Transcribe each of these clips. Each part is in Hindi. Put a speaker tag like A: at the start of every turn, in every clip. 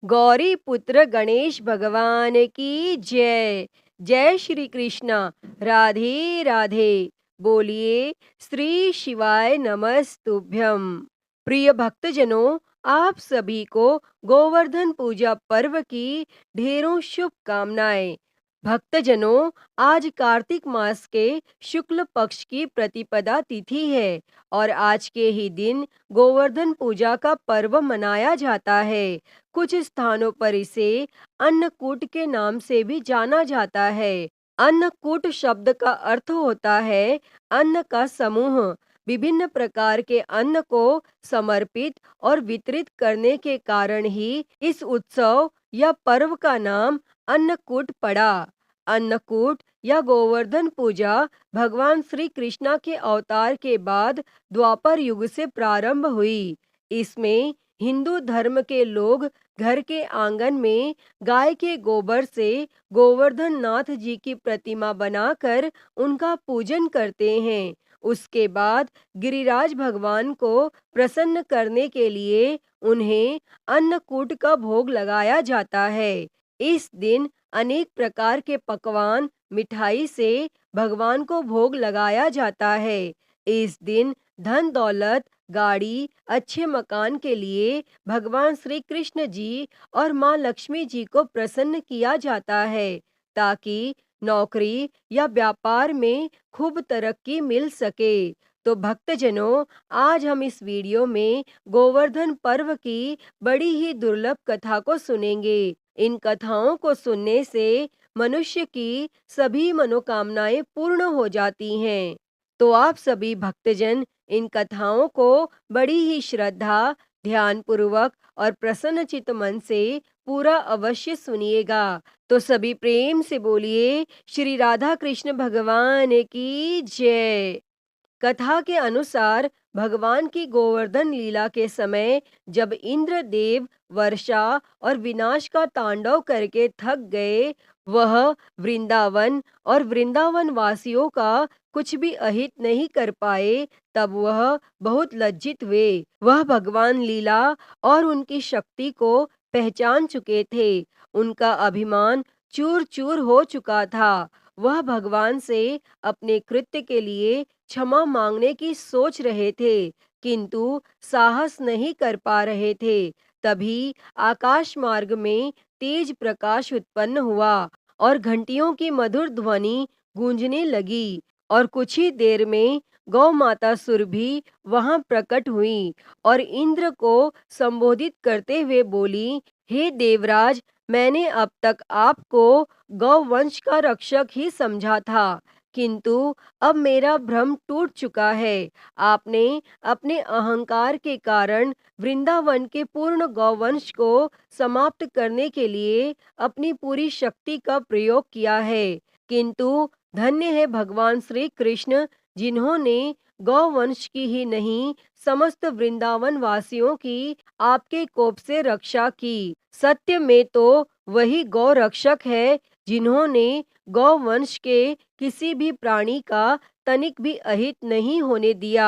A: गौरी पुत्र गणेश भगवान की जय। जय श्री कृष्णा। राधे राधे। बोलिए श्री शिवाय नमस्तुभ्यम। प्रिय भक्तजनों, आप सभी को गोवर्धन पूजा पर्व की ढेरों शुभकामनाएं। भक्तजनों, आज कार्तिक मास के शुक्ल पक्ष की प्रतिपदा तिथि है और आज के ही दिन गोवर्धन पूजा का पर्व मनाया जाता है। कुछ स्थानों पर इसे अन्नकूट के नाम से भी जाना जाता है। अन्नकूट शब्द का अर्थ होता है अन्न का समूह। विभिन्न प्रकार के अन्न को समर्पित और वितरित करने के कारण ही इस उत्सव या पर्व का नाम अन्नकूट पड़ा। अन्नकूट या गोवर्धन पूजा भगवान श्री कृष्णा के अवतार के बाद द्वापर युग से प्रारंभ हुई। इसमें हिंदू धर्म के लोग घर के आंगन में गाय के गोबर से गोवर्धन नाथ जी की प्रतिमा बनाकर उनका पूजन करते हैं। उसके बाद गिरिराज भगवान को प्रसन्न करने के लिए उन्हें अन्नकूट का भोग लगाया जाता है। इस दिन अनेक प्रकार के पकवान मिठाई से भगवान को भोग लगाया जाता है। इस दिन धन दौलत गाड़ी अच्छे मकान के लिए भगवान श्री कृष्ण जी और माँ लक्ष्मी जी को प्रसन्न किया जाता है ताकि नौकरी या व्यापार में खूब तरक्की मिल सके। तो भक्तजनों, आज हम इस वीडियो में गोवर्धन पर्व की बड़ी ही दुर्लभ कथा को सुनेंगे। इन कथाओं को सुनने से मनुष्य की सभी मनोकामनाएं पूर्ण हो जाती हैं। तो आप सभी भक्तजन इन कथाओं को बड़ी ही श्रद्धा, ध्यानपूर्वक और प्रसन्नचित्त मन से पूरा अवश्य सुनिएगा। तो सभी प्रेम से बोलिए श्री राधा कृष्ण भगवान की जय। कथा के अनुसार भगवान की गोवर्धन लीला के समय जब इंद्र देव वर्षा और विनाश का तांडव करके थक गए, वह वृंदावन और वृंदावन वासियों का कुछ भी अहित नहीं कर पाए, तब वह बहुत लज्जित हुए। वह भगवान लीला और उनकी शक्ति को पहचान चुके थे। उनका अभिमान चूर चूर हो चुका था। वह भगवान से अपने कृत्य के लिए क्षमा मांगने की सोच रहे थे, किंतु साहस नहीं कर पा रहे थे। तभी आकाश मार्ग में तेज प्रकाश उत्पन्न हुआ और घंटियों की मधुर ध्वनि गूंजने लगी और कुछ ही देर में गौ माता सुरभि वहां प्रकट हुई और इंद्र को संबोधित करते हुए बोली, हे देवराज, मैंने अब तक आपको गौ वंश का रक्षक ही समझा था, किंतु अब मेरा भ्रम टूट चुका है। आपने अपने अहंकार के कारण वृंदावन के पूर्ण गौवंश को समाप्त करने के लिए अपनी पूरी शक्ति का प्रयोग किया है, किंतु धन्य है भगवान श्री कृष्ण, जिन्होंने गौवंश की ही नहीं समस्त वृंदावन वासियों की आपके कोप से रक्षा की। सत्य में तो वही गौ रक्षक है, जिन्होंने गौवंश के किसी भी प्राणी का तनिक भी अहित नहीं होने दिया।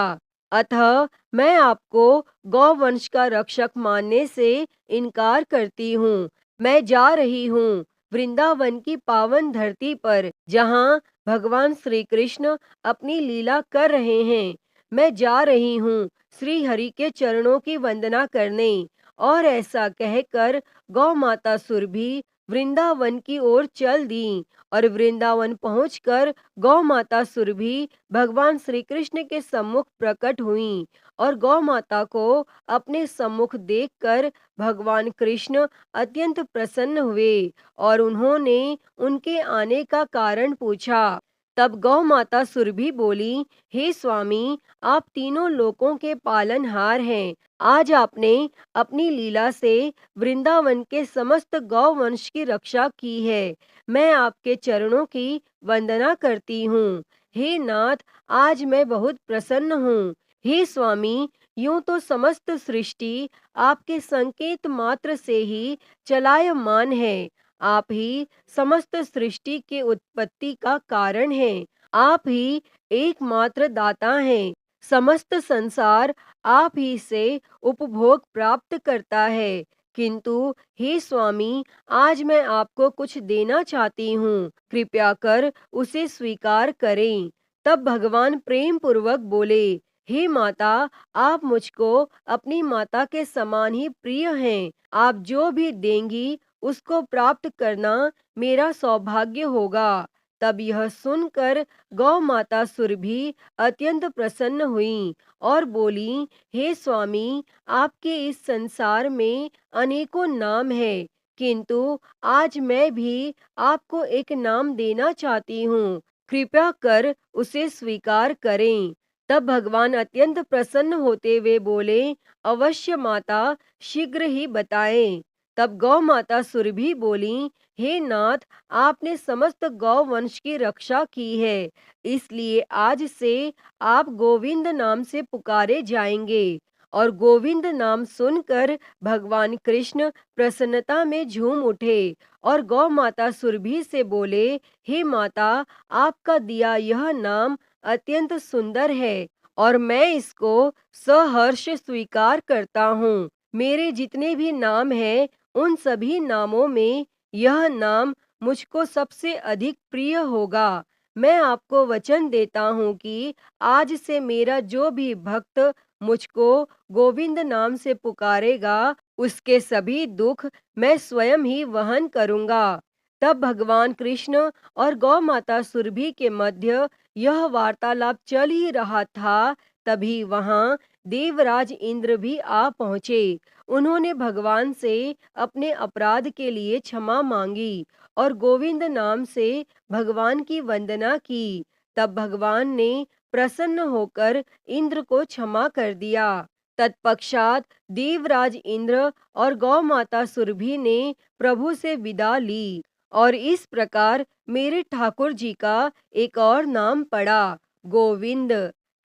A: अतः मैं आपको गौवंश का रक्षक मानने से इनकार करती हूँ। मैं जा रही हूँ वृंदावन की पावन धरती पर, जहाँ भगवान श्री कृष्ण अपनी लीला कर रहे हैं। मैं जा रही हूँ श्री हरि के चरणों की वंदना करने। और ऐसा कहकर गौ माता सुरभि वृंदावन की ओर चल दी और वृंदावन पहुंचकर गौ माता सुरभि भगवान श्री कृष्ण के सम्मुख प्रकट हुई और गौ माता को अपने सम्मुख देखकर भगवान कृष्ण अत्यंत प्रसन्न हुए और उन्होंने उनके आने का कारण पूछा। तब गौ माता सुरभि बोली, हे स्वामी, आप तीनों लोकों के पालनहार हैं। आज आपने अपनी लीला से वृंदावन के समस्त गौवंश की रक्षा की है। मैं आपके चरणों की वंदना करती हूँ। हे नाथ, आज मैं बहुत प्रसन्न हूँ। हे स्वामी, यूं तो समस्त सृष्टि आपके संकेत मात्र से ही चलायमान है। आप ही समस्त सृष्टि के उत्पत्ति का कारण हैं। आप ही एकमात्र दाता हैं। समस्त संसार आप ही से उपभोग प्राप्त करता है, किंतु हे स्वामी, आज मैं आपको कुछ देना चाहती हूँ, कृपया कर उसे स्वीकार करें। तब भगवान प्रेम पूर्वक बोले, हे माता, आप मुझको अपनी माता के समान ही प्रिय हैं। आप जो भी देंगी उसको प्राप्त करना मेरा सौभाग्य होगा। तब यह सुनकर गौ माता सुरभि अत्यंत प्रसन्न हुई और बोली, हे स्वामी, आपके इस संसार में अनेकों नाम है, किंतु आज मैं भी आपको एक नाम देना चाहती हूँ, कृपया कर उसे स्वीकार करें। तब भगवान अत्यंत प्रसन्न होते हुए बोले, अवश्य माता, शीघ्र ही बताएं। तब गौ माता सुरभि बोली, हे नाथ, आपने समस्त गौ वंश की रक्षा की है, इसलिए आज से आप गोविंद नाम से पुकारे जाएंगे। और गोविंद नाम सुनकर भगवान कृष्ण प्रसन्नता में झूम उठे और गौ माता सुरभि से बोले, हे माता, आपका दिया यह नाम अत्यंत सुंदर है और मैं इसको सहर्ष स्वीकार करता हूँ। मेरे जितने भी नाम हैं, उन सभी नामों में यह नाम मुझको सबसे अधिक प्रिय होगा। मैं आपको वचन देता हूँ कि आज से मेरा जो भी भक्त मुझको गोविंद नाम से पुकारेगा, उसके सभी दुख मैं स्वयं ही वहन करूँगा। तब भगवान कृष्ण और गौ माता सुरभि के मध्य यह वार्तालाप चल ही रहा था, तभी वहां देवराज इंद्र भी आ पहुंचे। उन्होंने भगवान से अपने अपराध के लिए क्षमा मांगी और गोविंद नाम से भगवान की वंदना की। तब भगवान ने प्रसन्न होकर इंद्र को क्षमा कर दिया। तत्पश्चात देवराज इंद्र और गौ माता सुरभि ने प्रभु से विदा ली और इस प्रकार मेरे ठाकुर जी का एक और नाम पड़ा, गोविंद।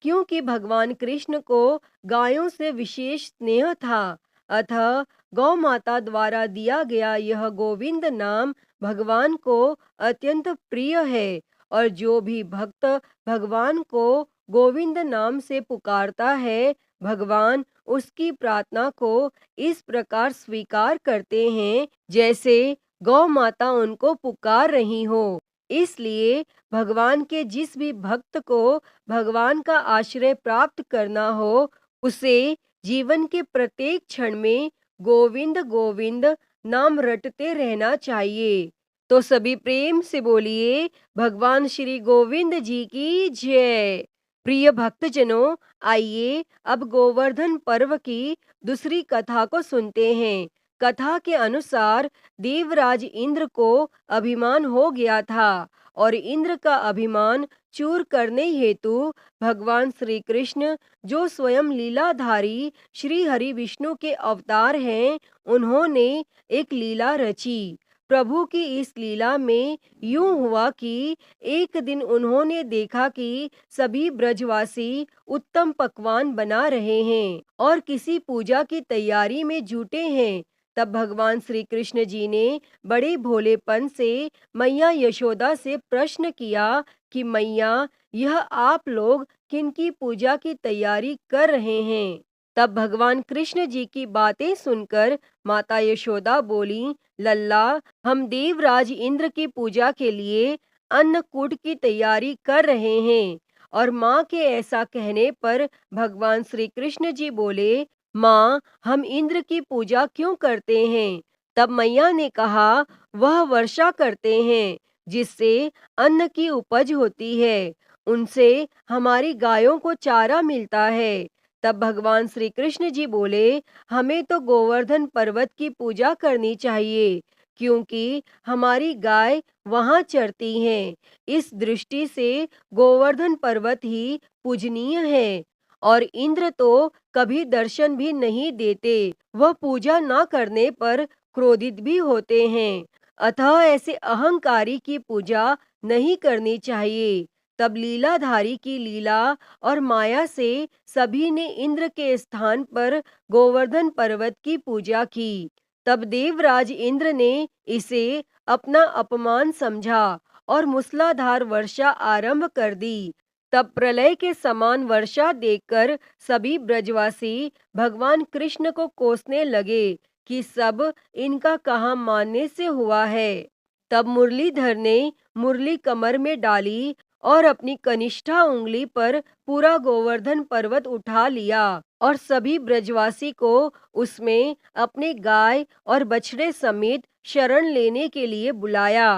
A: क्योंकि भगवान कृष्ण को गायों से विशेष स्नेह था, अतः गौ माता द्वारा दिया गया यह गोविंद नाम भगवान को अत्यंत प्रिय है। और जो भी भक्त भगवान को गोविंद नाम से पुकारता है, भगवान उसकी प्रार्थना को इस प्रकार स्वीकार करते हैं जैसे गौ माता उनको पुकार रही हो। इसलिए भगवान के जिस भी भक्त को भगवान का आश्रय प्राप्त करना हो, उसे जीवन के प्रत्येक क्षण में गोविंद गोविंद नाम रटते रहना चाहिए। तो सभी प्रेम से बोलिए, भगवान श्री गोविंद जी की जय। प्रिय भक्तजनों, आइए अब गोवर्धन पर्व की दूसरी कथा को सुनते हैं। कथा के अनुसार देवराज इंद्र को अभिमान हो गया था और इंद्र का अभिमान चूर करने हेतु भगवान श्री कृष्ण, जो स्वयं लीलाधारी श्री हरि विष्णु के अवतार हैं, उन्होंने एक लीला रची। प्रभु की इस लीला में यूं हुआ कि एक दिन उन्होंने देखा कि सभी ब्रजवासी उत्तम पकवान बना रहे हैं और किसी पूजा की तैयारी में जुटे हैं। तब भगवान श्री कृष्ण जी ने बड़े भोलेपन से मैया यशोदा से प्रश्न किया कि मैया, यह आप लोग किनकी पूजा की तैयारी कर रहे हैं? तब भगवान कृष्ण जी की बातें सुनकर माता यशोदा बोली, लल्ला, हम देवराज इंद्र की पूजा के लिए अन्नकूट की तैयारी कर रहे हैं। और माँ के ऐसा कहने पर भगवान श्री कृष्ण जी बोले, माँ, हम इंद्र की पूजा क्यों करते हैं? तब मैया ने कहा, वह वर्षा करते हैं जिससे अन्न की उपज होती है, उनसे हमारी गायों को चारा मिलता है। तब भगवान श्री कृष्ण जी बोले, हमें तो गोवर्धन पर्वत की पूजा करनी चाहिए, क्योंकि हमारी गाय वहाँ चरती हैं। इस दृष्टि से गोवर्धन पर्वत ही पूजनीय है। और इंद्र तो कभी दर्शन भी नहीं देते, वह पूजा न करने पर क्रोधित भी होते हैं। अतः ऐसे अहंकारी की पूजा नहीं करनी चाहिए। तब लीलाधारी की लीला और माया से सभी ने इंद्र के स्थान पर गोवर्धन पर्वत की पूजा की। तब देवराज इंद्र ने इसे अपना अपमान समझा और मूसलाधार वर्षा आरंभ कर दी। तब प्रलय के समान वर्षा देखकर सभी ब्रजवासी भगवान कृष्ण को कोसने लगे कि सब इनका कहाँ मानने से हुआ है। तब मुरलीधर ने मुरली कमर में डाली और अपनी कनिष्ठा उंगली पर पूरा गोवर्धन पर्वत उठा लिया और सभी ब्रजवासी को उसमें अपने गाय और बछड़े समेत शरण लेने के लिए बुलाया।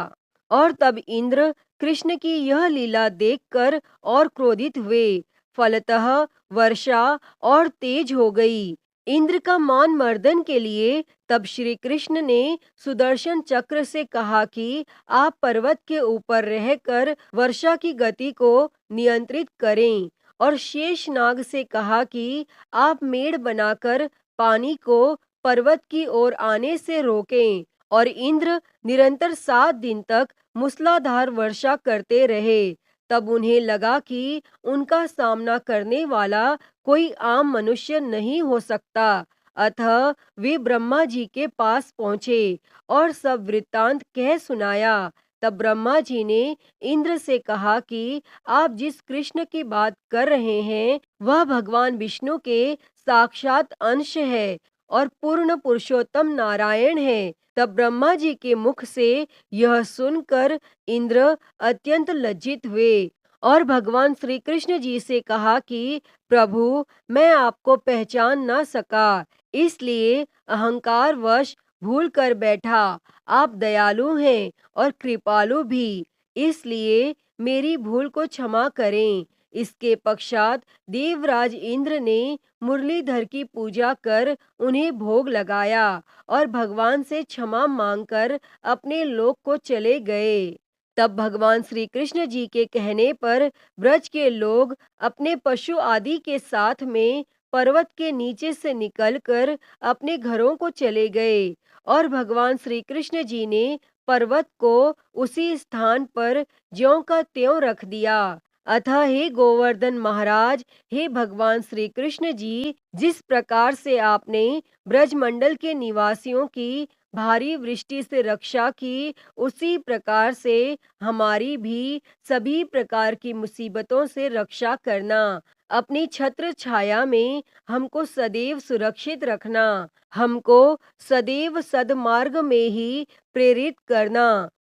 A: और तब इंद्र कृष्ण की यह लीला देखकर और क्रोधित हुए। फलतः वर्षा और तेज हो गई। इंद्र का मान मर्दन के लिए तब श्री कृष्ण ने सुदर्शन चक्र से कहा कि आप पर्वत के ऊपर रहकर वर्षा की गति को नियंत्रित करें, और शेषनाग से कहा कि आप मेढ़ बनाकर पानी को पर्वत की ओर आने से रोकें। और इंद्र निरंतर 7 दिन तक मूसलाधार वर्षा करते रहे। तब उन्हें लगा कि उनका सामना करने वाला कोई आम मनुष्य नहीं हो सकता। अतः वे ब्रह्मा जी के पास पहुंचे और सब वृत्तांत कह सुनाया। तब ब्रह्मा जी ने इंद्र से कहा कि आप जिस कृष्ण की बात कर रहे हैं वह भगवान विष्णु के साक्षात अंश है और पूर्ण पुरुषोत्तम नारायण है। तब ब्रह्मा जी के मुख से यह सुनकर इंद्र अत्यंत लज्जित हुए और भगवान श्री कृष्ण जी से कहा कि प्रभु, मैं आपको पहचान न सका, इसलिए अहंकारवश भूल कर बैठा। आप दयालु हैं और कृपालु भी, इसलिए मेरी भूल को क्षमा करें। इसके पश्चात देवराज इंद्र ने मुरलीधर की पूजा कर उन्हें भोग लगाया और भगवान से क्षमा मांगकर अपने लोक को चले गए। तब भगवान श्री कृष्ण जी के कहने पर ब्रज के लोग अपने पशु आदि के साथ में पर्वत के नीचे से निकलकर अपने घरों को चले गए और भगवान श्री कृष्ण जी ने पर्वत को उसी स्थान पर ज्यों का त्यों रख दिया। अतः हे गोवर्धन महाराज, हे भगवान श्री कृष्ण जी, जिस प्रकार से आपने ब्रजमंडल के निवासियों की भारी वृष्टि से रक्षा की, उसी प्रकार से हमारी भी सभी प्रकार की मुसीबतों से रक्षा करना। अपनी छत्र छाया में हमको सदैव सुरक्षित रखना। हमको सदैव सदमार्ग में ही प्रेरित करना।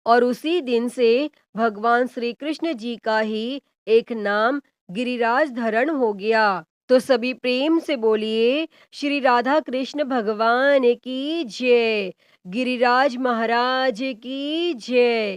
A: और उसी दिन से भगवान श्री कृष्ण जी का ही एक नाम गिरिराज धरण हो गया। तो सभी प्रेम से बोलिए, श्री राधा कृष्ण भगवान की जय, गिरिराज महाराज की जय।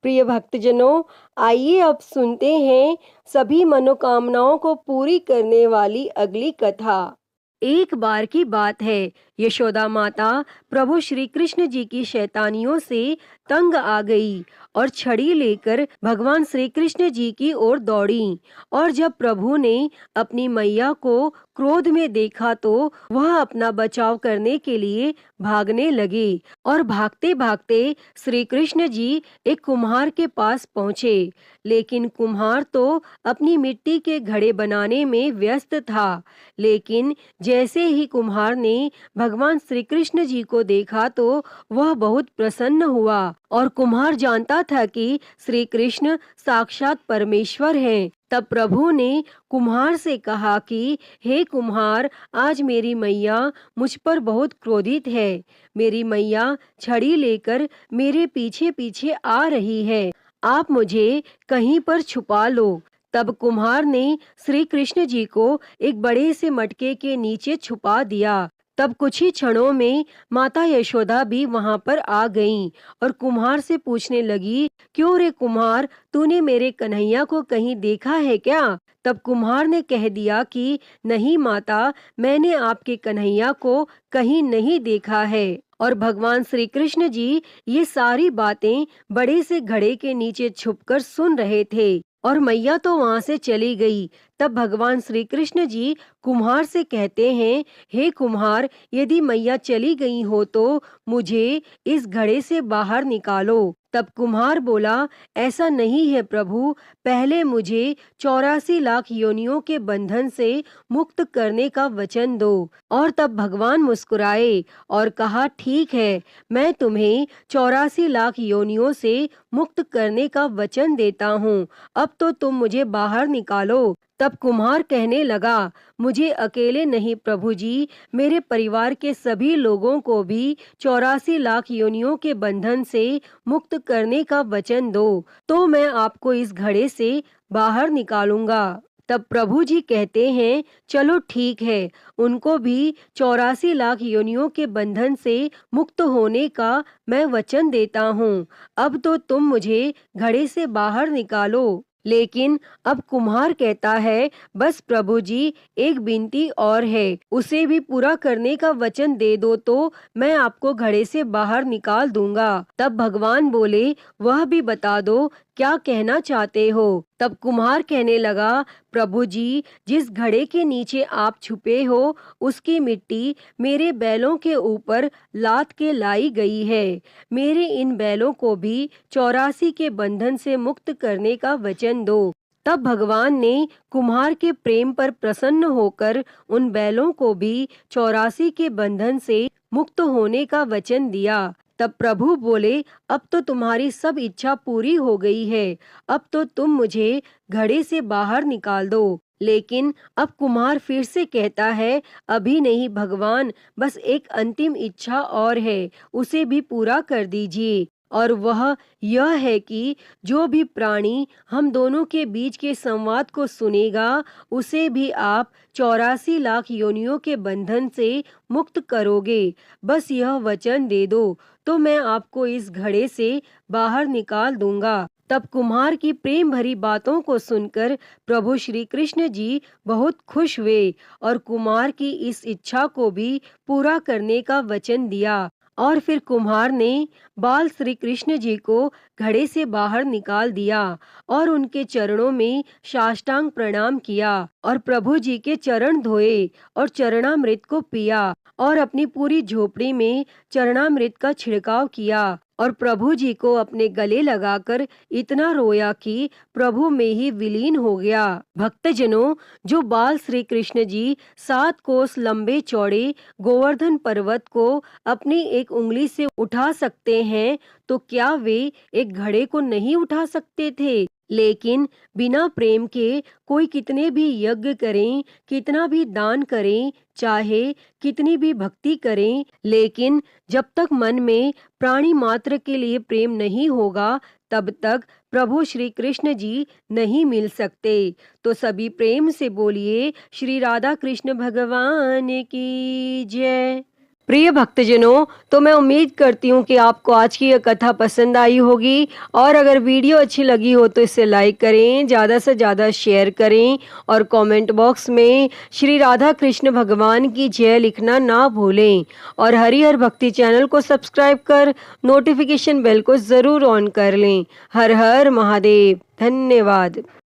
A: प्रिय भक्तजनों, आइए अब सुनते हैं सभी मनोकामनाओं को पूरी करने वाली अगली कथा। एक बार की बात है, यशोदा माता प्रभु श्री कृष्ण जी की शैतानियों से तंग आ गई और छड़ी लेकर भगवान श्री कृष्ण जी की ओर दौड़ी। और जब प्रभु ने अपनी मैया को क्रोध में देखा तो वह अपना बचाव करने के लिए भागने लगे और भागते भागते श्री कृष्ण जी एक कुम्हार के पास पहुँचे। लेकिन कुम्हार तो अपनी मिट्टी के घड़े बनाने में व्यस्त था। लेकिन जैसे ही कुम्हार ने भगवान श्री कृष्ण जी को देखा तो वह बहुत प्रसन्न हुआ और कुम्हार जानता था कि श्री कृष्ण साक्षात परमेश्वर हैं। तब प्रभु ने कुम्हार से कहा कि हे कुम्हार, आज मेरी मैया मुझ पर बहुत क्रोधित है। मेरी मैया छड़ी लेकर मेरे पीछे पीछे आ रही है। आप मुझे कहीं पर छुपा लो। तब कुम्हार ने श्री कृष्ण जी को एक बड़े से मटके के नीचे छुपा दिया। तब कुछ ही क्षणों में माता यशोदा भी वहां पर आ गईं और कुम्हार से पूछने लगी, क्यों रे कुम्हार, तूने मेरे कन्हैया को कहीं देखा है क्या? तब कुम्हार ने कह दिया कि नहीं माता, मैंने आपके कन्हैया को कहीं नहीं देखा है। और भगवान श्री कृष्ण जी ये सारी बातें बड़े से घड़े के नीचे छुपकर सुन रहे थे और मैया तो वहां से चली गई। तब भगवान श्री कृष्ण जी कुम्हार से कहते हैं, हे कुम्हार, यदि मैया चली गई हो तो मुझे इस घड़े से बाहर निकालो। तब कुम्हार बोला, ऐसा नहीं है प्रभु, पहले मुझे 84 लाख योनियों के बंधन से मुक्त करने का वचन दो। और तब भगवान मुस्कुराए और कहा, ठीक है, मैं तुम्हें 84 लाख योनियों से मुक्त करने का वचन देता हूँ। अब तो तुम मुझे बाहर निकालो। तब कुम्हार कहने लगा, मुझे अकेले नहीं प्रभु जी, मेरे परिवार के सभी लोगों को भी 84 लाख योनियों के बंधन से मुक्त करने का वचन दो, तो मैं आपको इस घड़े से बाहर निकालूंगा। तब प्रभु जी कहते हैं, चलो ठीक है, उनको भी 84 लाख योनियों के बंधन से मुक्त होने का मैं वचन देता हूँ। अब तो तुम मुझे घड़े से बाहर निकालो। लेकिन अब कुम्हार कहता है, बस प्रभु जी, एक विनती और है, उसे भी पूरा करने का वचन दे दो तो मैं आपको घड़े से बाहर निकाल दूंगा। तब भगवान बोले, वह भी बता दो, क्या कहना चाहते हो। तब कुम्हार कहने लगा, प्रभु जी, जिस घड़े के नीचे आप छुपे हो उसकी मिट्टी मेरे बैलों के ऊपर लाद के लाई गई है। मेरे इन बैलों को भी 84 के बंधन से मुक्त करने का वचन दो। तब भगवान ने कुम्हार के प्रेम पर प्रसन्न होकर उन बैलों को भी 84 के बंधन से मुक्त होने का वचन दिया। तब प्रभु बोले, अब तो तुम्हारी सब इच्छा पूरी हो गई है, अब तो तुम मुझे घड़े से बाहर निकाल दो। लेकिन अब कुम्हार फिर से कहता है, अभी नहीं भगवान, बस एक अंतिम इच्छा और है, उसे भी पूरा कर दीजिए। और वह यह है कि जो भी प्राणी हम दोनों के बीच के संवाद को सुनेगा, उसे भी आप 84 लाख योनियों के बंधन से मुक्त करोगे। बस यह वचन दे दो, तो मैं आपको इस घड़े से बाहर निकाल दूंगा। तब कुम्हार की प्रेम भरी बातों को सुनकर प्रभु श्री कृष्ण जी बहुत खुश हुए और कुम्हार की इस इच्छा को भी पूरा करने का वचन दिया। और फिर कुम्हार ने बाल श्री कृष्ण जी को घड़े से बाहर निकाल दिया और उनके चरणों में साष्टांग प्रणाम किया और प्रभु जी के चरण धोए और चरणामृत को पिया और अपनी पूरी झोपड़ी में चरणामृत का छिड़काव किया और प्रभु जी को अपने गले लगाकर इतना रोया कि प्रभु में ही विलीन हो गया। भक्तजनों, जो बाल श्री कृष्ण जी 7 कोस लंबे चौड़े गोवर्धन पर्वत को अपनी एक उंगली से उठा सकते हैं, तो क्या वे एक घड़े को नहीं उठा सकते थे। लेकिन बिना प्रेम के कोई कितने भी यज्ञ करें, कितना भी दान करें, चाहे कितनी भी भक्ति करें, लेकिन जब तक मन में प्राणी मात्र के लिए प्रेम नहीं होगा, तब तक प्रभु श्री कृष्ण जी नहीं मिल सकते। तो सभी प्रेम से बोलिए, श्री राधा कृष्ण भगवान की जय। प्रिय भक्तजनों, तो मैं उम्मीद करती हूँ कि आपको आज की यह कथा पसंद आई होगी और अगर वीडियो अच्छी लगी हो तो इसे लाइक करें, ज़्यादा से ज़्यादा शेयर करें और कमेंट बॉक्स में श्री राधा कृष्ण भगवान की जय लिखना ना भूलें और हरिहर भक्ति चैनल को सब्सक्राइब कर नोटिफिकेशन बेल को ज़रूर ऑन कर लें। हर हर महादेव। धन्यवाद।